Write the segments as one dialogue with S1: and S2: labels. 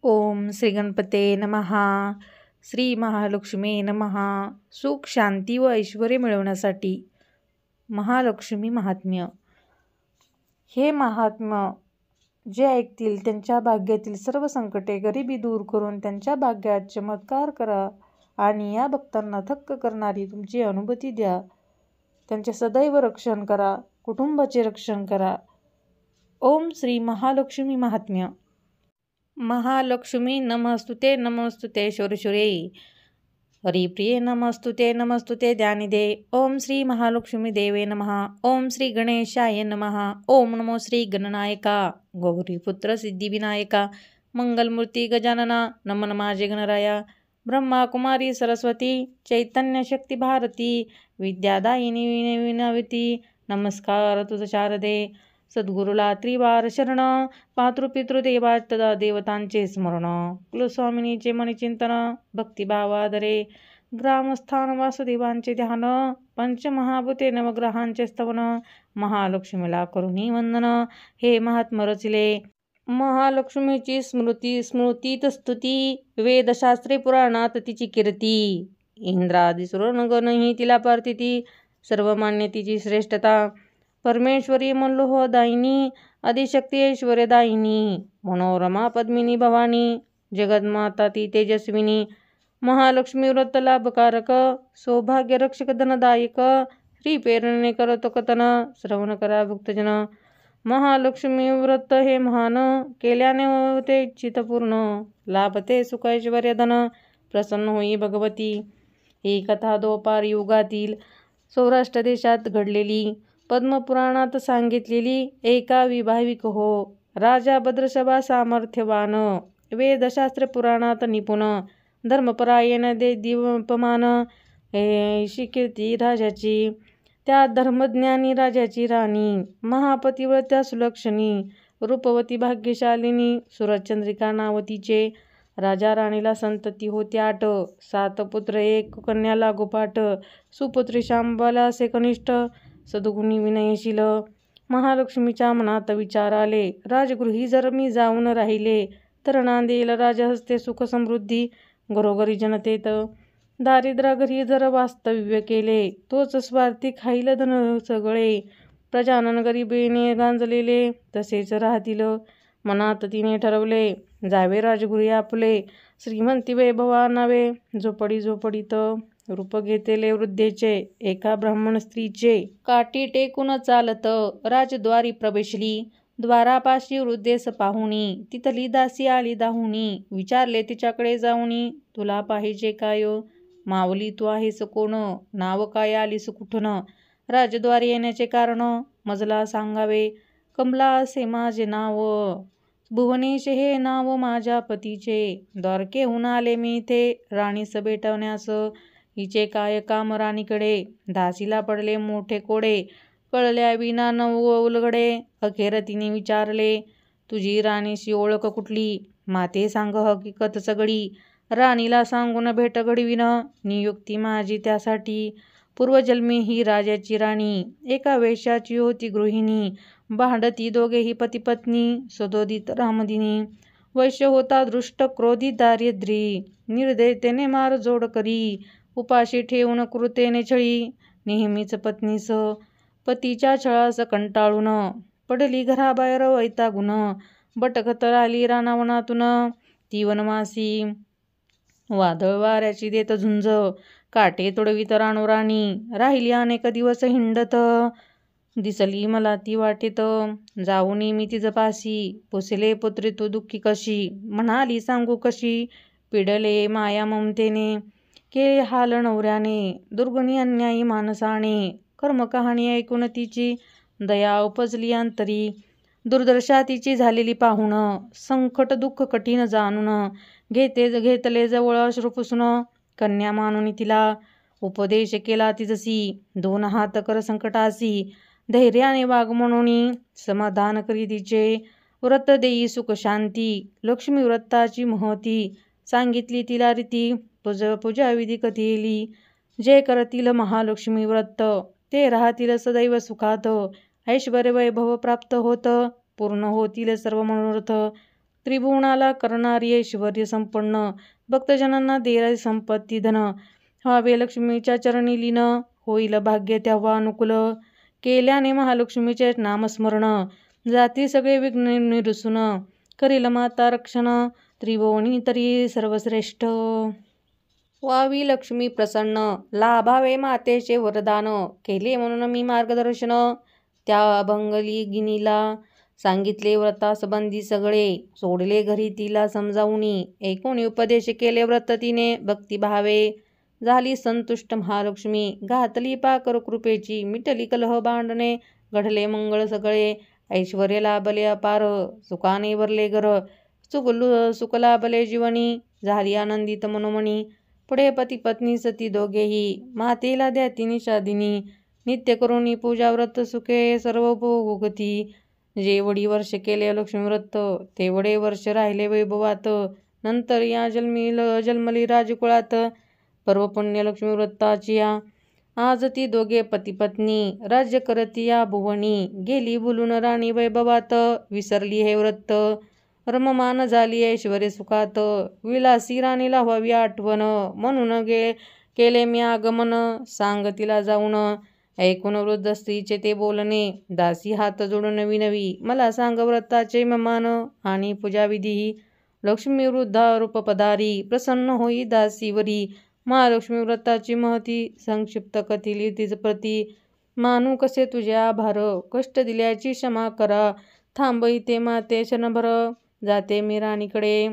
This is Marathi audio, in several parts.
S1: ओम श्री गणपते नमः. श्री महालक्ष्मी नमः. सुख, शांती व ऐश्वर्य मिळवण्यासाठी महालक्ष्मी महात्म्य. हे महात्म्य जे ऐकतील त्यांच्या भाग्यातील सर्व संकटे, गरिबी दूर करून त्यांच्या भाग्यात चमत्कार करा आणि या भक्तांना थक्क करणारी तुमची अनुभूती द्या. त्यांचे सदैव रक्षण करा, कुटुंबाचे रक्षण करा. ओम श्री महालक्ष्मी महात्म्य. महालक्ष्मी नमस्तुते नमस्तुते शौर्यशौर्ये हरिप्रिये नमस्तुते नमस्तुते ध्यानिदे. ओम श्री महालक्ष्मी देवे नमः. ओम श्री गणेशाय नमः. ओम नमो श्री गणनायका गौरीपुत्र सिद्धिविनायका मंगलमूर्ती गजानना. नमन माझे गणराया. ब्रह्मा कुमारी सरस्वती चैतन्य शक्ती भारती विद्यादायिनी विनवती. नमस्कार तुझ शारदे. सद्गुरुला त्रिवार शरण. मातृपितृदेवा तदा देवतांचे स्मरण. कुलस्वामिनीचे मणिचिंतन भक्तिभावादरे. ग्रामस्थान वासुदेवांचे ध्यान. पंचमहाभूते नवग्रहांचे स्तवन. महालक्ष्मीला करुणी वंदन. हे महात्म रचिले. महालक्ष्मीची स्मृतीत स्तुती. वेदशास्त्रे पुराणात तिची कीर्ती. इंद्रादी सुरगणही तिला पार्थिती. सर्वमान्य तिची श्रेष्ठता. परमेश्वरी मल्लोहदायिनी आदिशक्ती ऐश्वर्यदायिनी. मनोरमा पद्मिनी भवानी जगन्माता ती तेजस्विनी. महालक्ष्मी व्रत लाभकारक सौभाग्य रक्षक धनदायक. श्री प्रेरणे करतो कथन श्रवण करा भक्तजन. महालक्ष्मी व्रत हे महान केल्याने होते इच्छित पूर्ण. लाभते सुख ऐश्वर्य धन प्रसन्न होई भगवती. ही कथा द्वापार युगातील सौराष्ट्र देशात घडलेली. पद्मपुराणात सांगितलेली. एका विभाविक हो राजा भद्रसभा सामर्थ्यवान. वेदशास्त्र पुराणात निपुण. धर्मपरायण दीपमान अशी कीर्ती राजाची. त्या धर्मज्ञानी राजाची राणी. महापतिव्रत्या सुलक्षणी रूपवती भाग्यशालिनी. सुरचंद्रिका नाव तिचे. राजा राणीला संतती होती 8. 7 पुत्र 1 कन्या लागोपाठ. सुपुत्री शांबाला असे कनिष्ठ. सद्गुणी विनयशील. महालक्ष्मीच्या मनात विचार आले. राजगृही जर मी जाऊन राहिले तर नांदेल राजहस्ते सुख समृद्धी घरोघरी जनतेत. दारिद्र्य घरी जर वास्तव्य केले तोच स्वार्थी खाईल धन सगळे. प्रजानन गरिबीने गांजलेले तसेच राहतील. मनात तिने ठरवले जावे राजगृही आपले. श्रीमंती वैभवानावे झोपडीत रूप घेतेले वृद्धेचे एका ब्राह्मण स्त्रीचे. काठी टेकून चालत राजद्वारी प्रवेशली. द्वारापाशी वृद्धेस पाहुणी तिथली दासी आली धावूनी. विचारले तिच्याकडे जाऊनी तुला पाहिजे काय माऊली तू आहेस कोण. नाव काय आलीस कुठून. राजद्वारी येण्याचे कारण मजला सांगावे. कमला असे माझे नाव. भुवनेश हे नाव माझ्या पतीचे. द्वारकेहून आले मी इथे राणीस भेटवण्यास. हिचे काय काम राणीकडे. दासीला पडले मोठे कोडे. कळल्या विना न उलगडे. अखेर तिने विचारले तुझी राणीशी ओळख कुठली. माते सांग हकीकत सगळी. राणीला सांगून भेट घडविन नियुक्ती माझी त्यासाठी. पूर्वजन्मी ही राजाची राणी एका वेश्याची होती गृहिणी. भांडती दोघेही पती पत्नी सदोदित रामदिनी. वैश्य होता दृष्ट क्रोधी दारिद्री. निर्दयतेने मारझोड करी. उपाशी ठेवून क्रूरतेने छळी. नेहमीच पत्नीस पतीच्या छळास कंटाळून. पडली घराबाहेर वैतागून. भटकत राहिली रानावनातून ती वनवासी. वादळ वाऱ्याची देत झुंज. काटे तोडवीत राणोराणी. राहिली अनेक दिवस हिंडत. दिसली मला ती वाटेत. जाऊन मी तिज पाशी. पुसले पुत्री तू दुःखी कशी. म्हणाली सांगू कशी. पिडले माया ममतेने. केले हाल नवऱ्याने. दुर्गुणी अन्यायी माणसाने. कर्मकहाणी ऐकून तिची दया उपजली अंतरी. दुर्दशा तिची झालेली पाहून. संकट दुःख कठीण जाणून. घेतले जवळ अश्रू पुसून. कन्या मानून तिला उपदेश केला तिजसी. 2 हात कर संकटासी. धैर्याने वाघ म्हणून समाधान करी तिचे. व्रत देई सुख शांती. लक्ष्मी व्रताची महती सांगितली तिला रीती. पूजा विधी कथेली. जे करतील महालक्ष्मी व्रत ते राहतील सदैव सुखात. ऐश्वर्य वैभव प्राप्त होत. पूर्ण होतील सर्व मनोरथ. त्रिभुवनाला करणारी ऐश्वर्य संपन्न, भक्तजनांना देणारी संपत्ती धन, व्हावे लक्ष्मीच्या चरणी लीन, होईल भाग्य तेव्हा अनुकूल, केल्याने महालक्ष्मीचे नामस्मरण, जाती सगळे विघ्न निरसून, करील माता रक्षण, त्रिभुवनी तरी सर्वश्रेष्ठ. व्हावी लक्ष्मी प्रसन्न, लाभावे मातेचे वरदान, केले म्हणून मी मार्गदर्शन, त्या अभंगलिनीला सांगितले व्रतासंबंधी सगळे, सोडले घरी तिला समजावूनी, एकूण उपदेश केले व्रत तिने भक्तिभावे, झाली संतुष्ट महालक्ष्मी, घातली पाकर कृपेची, मिटली कलह भांडणे, घडले मंगळ सगळे, ऐश्वर्य लाभले अपार, सुखाने भरले घर, सुख लाभले जीवनी, झाली आनंदित मनोमनी, पुढे पती पत्नी सती दोघेही, मातेला द्या तिने शादिनी, नित्य करुणी पूजा व्रत सुखे सर्व भोगती, जेवढी वर्ष केले लक्ष्मी व्रत, तेवढे वर्ष राहिले वैभवात, नंतर या जन्मली राजकुळात, पर्व पुण्य लक्ष्मी व्रताची या, आज ती दोघे पती पत्नी, राज्य करती या भुवनी, गेली भुलून राणी वैभवात, विसरली हे व्रत, रममान झाली ऐश्वर्य सुखात, विलासी राणीला व्हावी आठवण, म्हणून केले मी आगमन, सांग तिला जाऊन, ऐकून वृद्ध स्त्रीचे ते बोलणे, दासी हात जोडून नवी नवी, मला सांग व्रताचे मान, आणि पूजाविधी, लक्ष्मी वृद्धा रूप पधारी, प्रसन्न होई दासीवरी, महालक्ष्मी व्रताची महती, संक्षिप्त कथिली तिज प्रती, मानू कसे तुझे आभार, कष्ट दिल्याची क्षमा करा, थांबई ते माते क्षणभर, जाते मी राणीकडे,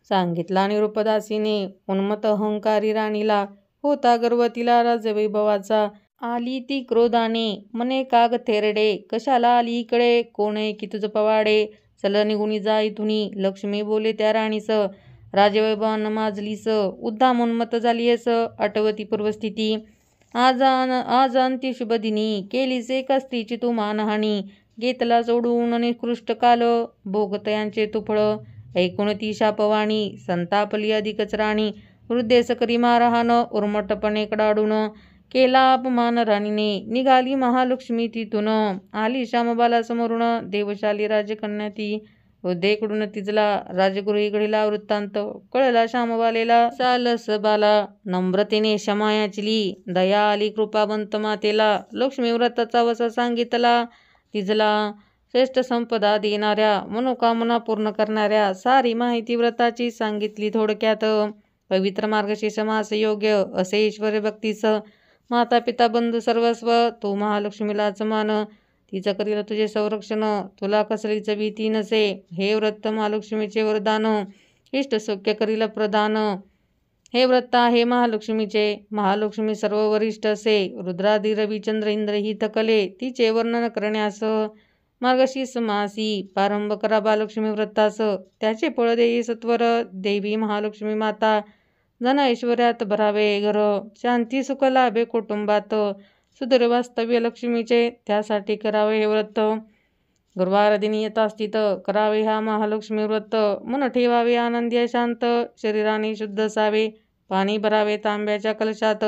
S1: सांगितला निरूप दासीने, उन्मत्त अहंकारी राणीला, होता गर्व तिला राजवैभवाचा, आली ती क्रोधाने, मने काग थेरडे, कशाला आली इकडे, कोण की तुझ पवाडे, चल निघुनी जा इथुनी, लक्ष्मी बोले त्या राणीस, राजवैभवान माजलीस, उद्दाम उन्मत्त झालीस, आठवती पूर्वस्थिती, आज अंती शुभदिनी, केलीस एका स्त्रीची तू मानहानी, घेतला सोडून निकृष्ट काल, भोगतयांचे तू फळ, ऐकून ती शापवाणी, संतापली अधिकच राणी, वृद्धेस करी मारहाण, उर्मटपणे कडाडून, केला अपमान राणीने, निघाली महालक्ष्मी तिथून, आली श्यामबाला समोरून, देवशाली राजकन्या ती, वृद्धेकडून तिजला, राजगृही घडीला वृत्तांत, कळला श्यामबालेला, सालस बाला, नम्रतेने क्षमा याचली, दया आली कृपावंत मातेला, लक्ष्मी व्रताचा वसा सांगितला तिजला, श्रेष्ठ संपदा देणाऱ्या, मनोकामना पूर्ण करणाऱ्या, सारी माहिती व्रताची सांगितली थोडक्यात, पवित्र मार्गशीर्ष मास योग्य असे ईश्वर भक्तीस, माता पिता बंधू सर्वस्व, तू महालक्ष्मीलाच मान, तिचं करील तुझे संरक्षण, तुला कसलीच भीती नसे, हे व्रत महालक्ष्मीचे वरदान, इष्ट सौख्य करील प्रदान, हे व्रत आहे महालक्ष्मीचे, महालक्ष्मी सर्व वरिष्ठ असे, रुद्रादी रविचंद्र इंद्रही थकले तिचे वर्णन करण्यास, मार्गशीर्ष मासी प्रारंभ करा बालक्ष्मी व्रतास, त्याचे फळ देई सत्वर, देवी महालक्ष्मी माता, धन ऐश्वर्यात भरावे घर, शांती सुख लाभे कुटुंबात, सुदृढ वास्तव्य लक्ष्मीचे, त्यासाठी करावे हे व्रत, गुरुवार दिनी यथास्थित करावे हा महालक्ष्मी व्रत, मन ठेवावे आनंदी शांत, शरीराने शुद्ध असावे, पाणी भरावे तांब्याच्या कलशात,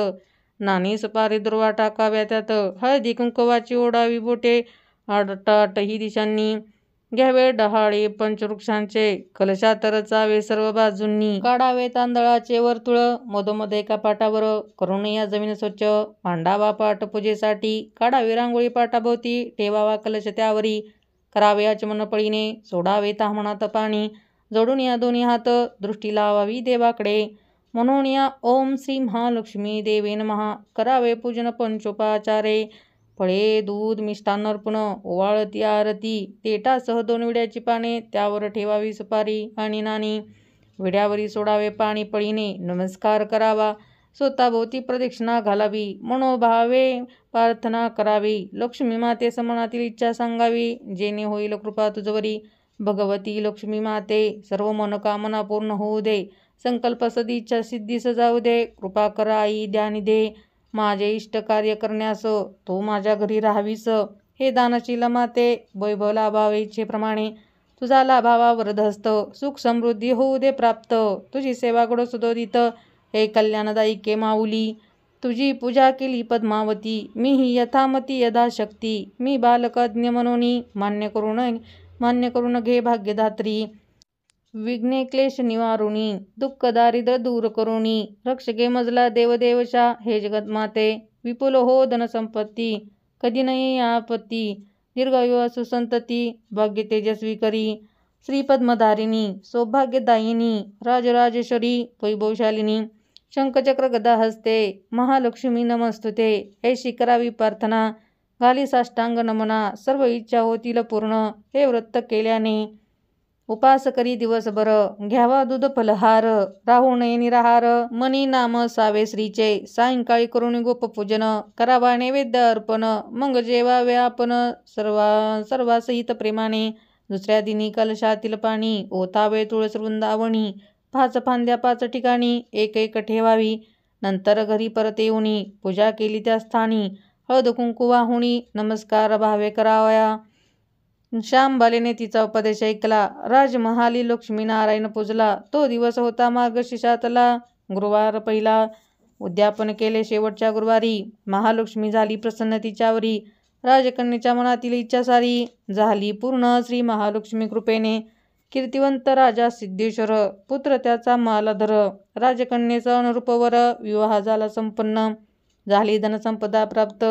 S1: नाणी सुपारी दुर्वा टाकाव्या त्यात, हळदी कुंकवाची ओढावी बोटे, आठही दिशांनी, घ्यावे डहाळे पंचवृक्षांचे, कलशात रचावे सर्व बाजूंनी, काढावे तांदळाचे वर्तुळ, मधोमध एका पाटावर, करून या जमीन स्वच्छ, मांडावा पाट पूजेसाठी, काढावी रांगोळी पाटाभोवती, ठेवावा कलश त्यावरी, करावे आचमन पळीने, सोडावे ताम्हणात पाणी, जोडून या दोन्ही हात, दृष्टी लावावी देवाकडे, म्हणून या ओम श्री महालक्ष्मी देवे नमः, करावे पूजन पंचोपचारे, फळे दूध मिष्टान्न अर्पण, ओवाळती आरती, तेटासह 2 विड्याची पाने, त्यावर ठेवावी सुपारी आणि नाणी, विड्यावरी सोडावे पाणी पळीने, नमस्कार करावा, स्वतःभोवती प्रदक्षिणा घालावी, मनोभावे प्रार्थना करावी, लक्ष्मी मातेस मनातील इच्छा सांगावी, जेणे होईल कृपा तुझवरी, भगवती लक्ष्मी माते सर्व मनोकामना पूर्ण होऊ दे, संकल्प सदिच्छा सिद्धीस जाऊ दे, कृपा कर आई ध्यानी दे, माझे इष्ट कार्य करण्यास तू माझ्या घरी राहावीस, हे दानशील माते वैभव लाभावे इच्छेप्रमाणे, तुझा लाभावा वरदहस्त, सुख समृद्धी होऊ दे प्राप्त, तुझी सेवा घडो सुदोदित, हे कल्याणदायिके माऊली, तुझी पूजा केली पद्मावती, मीही यथामती यथाशक्ती, मी बालक अज्ञ मनोनी, मान्य करून घे भाग्यदात्री, विघ्ने क्लेश निवारुणी, दुःख दारिद्र्य दूर करुणी, रक्षके मजला देवदेवशा, हे जगन्माते. विपुल हो धनसंपत्ती, कधी नाही आपत्ती, दीर्घायु असु संतती, भाग्य तेजस्वी करी. श्रीपद्मधारिणी, सौभाग्यदायिनी, राजराजेश्वरी, वैभवशालिनी, शंखचक्र गदा हस्ते, महालक्ष्मी नमस्तुते. ऐशी करावी प्रार्थना, घाली साष्टांग नमना, सर्व इच्छा होतील पूर्ण, हे व्रत केल्याने. उपास करी दिवसभर, घ्यावा दूध फलहार, राहू नये निराहार, मनी नाम सावे श्रीचे, सायंकाळी करुणी गोपपूजन, करावा नैवेद्य अर्पण, मग जेवावे आपण सर्वासहित प्रेमाने. दुसऱ्या दिनी कलशातील पाणी, ओतावे तुळस वृंदावनी, 5 फांद्या 5 ठिकाणी, एक एक ठेवावी. नंतर घरी परत येऊनी, पूजा केली त्या स्थानी, हळद कुंकू वाहुणी, नमस्कार भावे करावया. श्यामबालेने तिचा उपदेश ऐकला, राजमहाली लक्ष्मीनारायण पूजला. तो दिवस होता मार्गशीर्षातला गुरुवार पहिला. उद्यापन केले शेवटच्या गुरुवारी, महालक्ष्मी झाली प्रसन्न तिच्यावरी. राजकन्येच्या मनातील इच्छा सारी, झाली पूर्ण श्री महालक्ष्मी कृपेने. कीर्तिवंत राजा सिद्धेश्वर, पुत्र त्याचा मालधर, राजकन्येचा अनुरूपवर, विवाह झाला संपन्न. झाली धनसंपदा प्राप्त,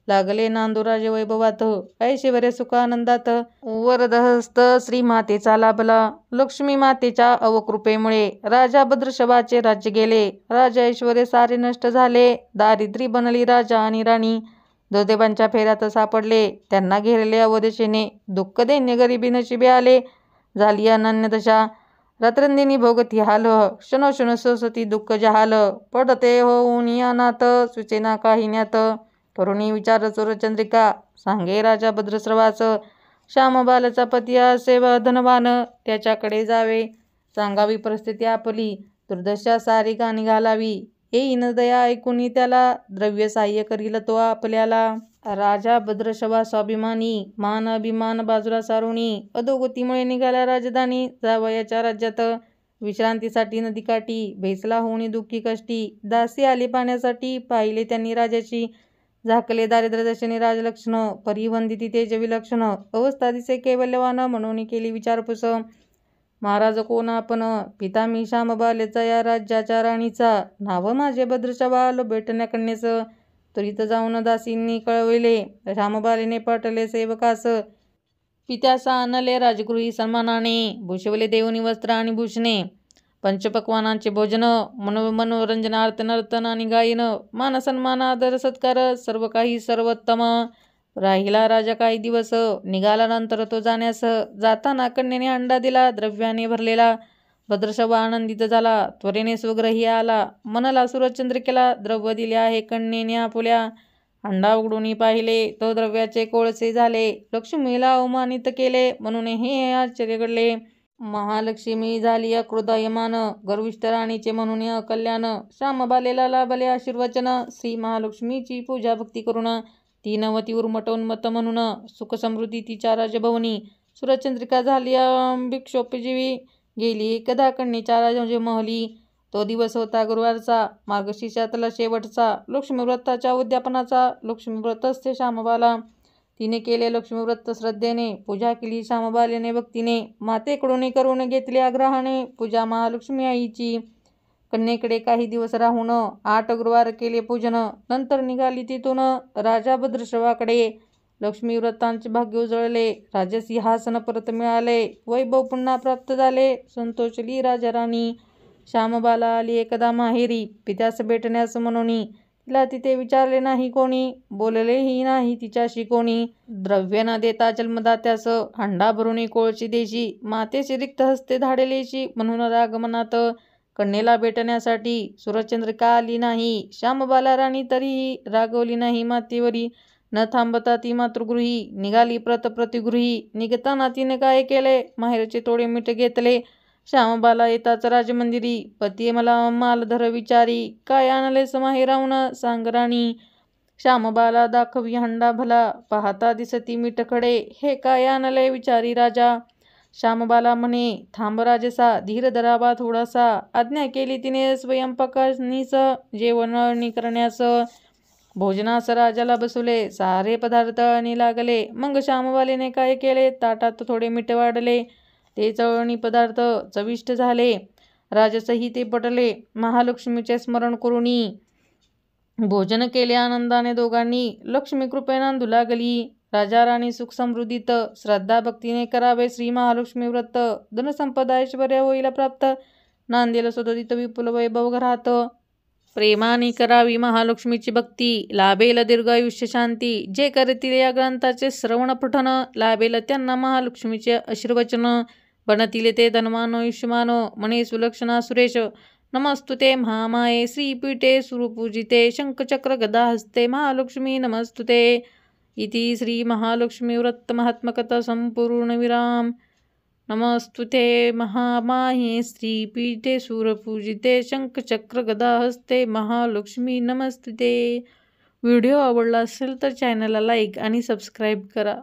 S1: लागले नांदू राजे वैभवात, ऐश्वर्य सुखानंदात. वरदहस्त श्री मातेचा लाभला, लक्ष्मी मातेच्या अवकृपेमुळे. राजा भद्रशवाचे राज्य गेले, राजा ऐश्वर्य सारे नष्ट झाले. दारिद्री बनली राजा आणि राणी, दुर्दैवांच्या फेऱ्यात सापडले. त्यांना घेरले अवदशेने, दुःख दैन्य गरिबी नशिबे आले. झाली अनन्य दशा, रात्रंदिनी भोगती हाल, क्षणोक्षण सोसती दुःख जहाल. पडते होऊन अनाथ, सुचेना काहिन्यात, करुणी विचार चोरचंद्रिका, सांगे राजा भद्रश्रवास. श्यामबालाचा पती असे धनवान, त्याच्याकडे जावे, सांगावी परिस्थिती आपली. दुर्दशा सारी गाणी घालावी, येईन दया ऐकुनी त्याला, द्रव्य साह्य करील तो आपल्याला. राजा भद्रश्रवा स्वाभिमानी, मान अभिमान बाजूला सारुणी, अधोगतीमुळे निघाला राजधानी. जावयाच्या राज्यात विश्रांतीसाठी नदीकाठी, भेसला होऊन दुःखी कष्टी. दासी आली पाण्यासाठी, पाहिले त्यांनी राजाची. झाकले दारिद्र्य दशेने राजलक्षण, परिवंदिती तेज विलक्षण, अवस्था दिसे कैवल्यवान, म्हणून केली विचारपूस. महाराज कोण आपण, पिता मी श्यामबालेचा या राज्याच्या राणीचा. नाव माझे भद्रश्रवा, भेटण्या कन्येस. त्वरित जाऊन दासींनी कळविले, श्यामबालेने पाठवले सेवकास. पित्यास आणले राजगृही सन्मानाने, भूषवले देऊनी वस्त्र आणि भूषणे. पंचपक्वानांचे भोजन, मनोरंजनार्थ नर्तन आणि गायन, मानसन्मान आदर सत्कार, सर्व काही सर्वोत्तम. राहिला राजा काही दिवस, निघाला नंतर तो जाण्यास. जाताना कन्येने अंडा दिला, द्रव्याने भरलेला. भद्रश्रवा आनंदित झाला, त्वरेने स्वगृही आला. मनला सूरजचंद्रिकेला द्रव्य दिले आहे कन्येने आपुल्या. अंडा उघडून पाहिले, तो द्रव्याचे कोळसे झाले. लक्ष्मीला अवमानित केले, म्हणून हे आश्चर्य घडले. महालक्ष्मी झाली अक्रोधयमान, गर्विष्ठ राणीचे म्हणून अकल्याण. श्यामबालेला लाभले आशीर्वचन, श्री महालक्ष्मीची पूजा भक्ती करून. ती नवती उर्मटोन्मत म्हणून, सुख समृद्धी तिच्या राजभवनी. सूरजचंद्रिका झाली भिक्षोपजीवी, गेली एकदा कन्येच्या राजमहली. तो दिवस होता गुरुवारचा, मार्गशीर्षातला शेवटचा, लक्ष्मीव्रताच्या उद्यापनाचा. लक्ष्मीव्रत असते श्यामबाला, तिने केले लक्ष्मीव्रत श्रद्धेने. पूजा केली श्यामबालेने भक्तीने, मातेकडून करून घेतली आग्रहाने पूजा महालक्ष्मी आईची. कन्येकडे काही दिवस राहून 8 गुरुवार केले पूजन. नंतर निघाली तिथून राजा भद्रश्रवाकडे. लक्ष्मीव्रतांचे भाग्य उजळले, राजसिंहासन परत मिळाले, वैभव पुन्हा प्राप्त झाले. संतोषली राजा राणी. श्यामबाला आली एकदा माहेरी, पित्यास भेटण्यास म्हणून. तिला तिथे विचारले नाही कोणी, बोललेही नाही तिच्याशी कोणी. द्रव्य न देता जन्मदात्यास, हंडा भरून कोळशी देशी. मातेशी रिक्त हस्ते धाडलेशी, म्हणून रागमनात. कन्येला भेटण्यासाठी सूरजचंद्रिका आली नाही. श्यामबाला राणी तरीही रागवली नाही मातेवरी. न थांबता ती मातृगृही निघाली प्रतिगृही. निघताना तिने काय केले, माहेरचे थोडे मीठ घेतले. श्यामबाला येताच राजमंदिरी, पती मला मालधर विचारी, काय आणलेस माहेराहून सांग राणी. श्यामबाला दाखवी हंडा भला, पाहता दिसती मीठ खडे, हे काय आणले विचारी राजा. श्यामबाला म्हणे, थांब राजसा, धीर धरावा थोडासा. आज्ञा केली तिने स्वयंपाकानीस, जेवण करण्यास. भोजनास राजाला बसवले, सारे पदार्थ आणि लागले. मग श्यामबालेने काय केले, ताटात थोडे मीठ वाढले, ते चवळणी पदार्थ चविष्ट झाले. राजसही ते पटले. महालक्ष्मीचे स्मरण करुनी भोजन केले. आनंदाने दोघांनी. लक्ष्मी कृपेनं लागली. राजा राणी सुख समृद्धीत श्रद्धा भक्तीने करावे श्री महालक्ष्मी व्रत. धनसंपदा ऐश्वर्य होईल प्राप्त. नांदेल सदोदित विपुल वैभव घरात. प्रेमाने करावी महालक्ष्मीची भक्ती. लाभेल दीर्घायुष्य शांती. जे करतील या ग्रंथाचे श्रवण पठण. लाभेल त्यांना महालक्ष्मीचे आशीर्वचन. बनतील ते धनवान आयुष्यमान. मने सुलक्षणा सुरेश. नमस्तुते महामाये श्रीपीठे सुरपूजिते. शंखचक्र गदा हस्ते महालक्ष्मी नमस्तुते. इति श्री महालक्ष्मी व्रत महात्मकथा संपूर्ण विराम. नमस्तुते महामाये श्रीपीठे सुरपूजिते. शंखचक्र गदा हस्ते महालक्ष्मी नमस्तुते. व्हिडिओ आवडला असेल तर चॅनलला लाईक आणि सबस्क्राईब करा.